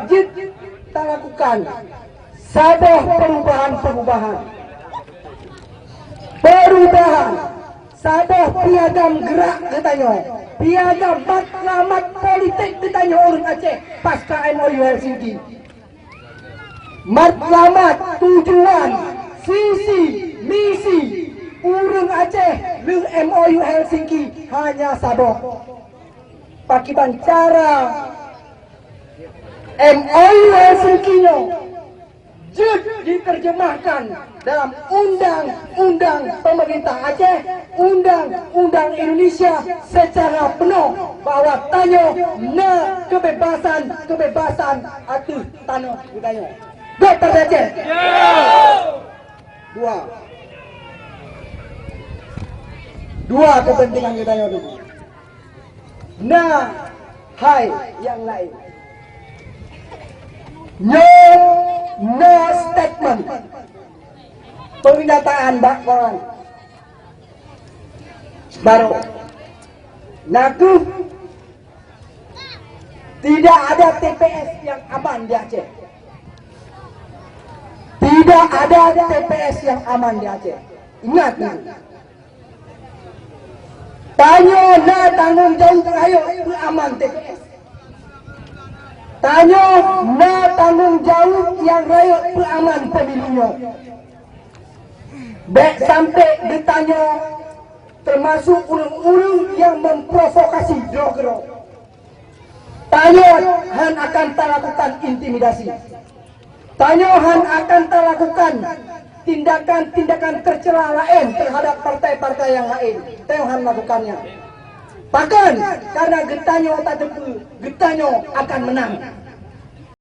jid kita lakukan sabah perubahan sabah piagam gerak katanya, piagam matlamat politik katanya orang Aceh pasca MOU Helsinki. Matlamat tujuan visi misi orang Aceh dengan MOU Helsinki hanya sabah. Pakiban cara MOU Helsinki jud diterjemahkan dalam undang-undang pemerintah Aceh, undang-undang Indonesia secara penuh bahwa tanya kebebasan atas tanah budaya. Dr. Aceh. Dua kepentingan kita dulu. Hai yang lain. No statement. Pernyataan bakwan baru. Naku tidak ada TPS yang aman di Aceh. Tidak ada TPS yang aman di Aceh. Ingat nih. Tanya tanggung jawab ayo aman TPS. Tanya tanggung jawab yang rakyat beraman pemilunya. Baik sampai ditanya termasuk ulung-ulung yang memprovokasi drogro. Tanya han akan tak lakukan intimidasi. Tanya han akan tak lakukan tindakan-tindakan tercela lain terhadap partai-partai yang lain. Tanya han lakukannya. Bahkan karena Getanyo tak tepu, Getanyo akan menang.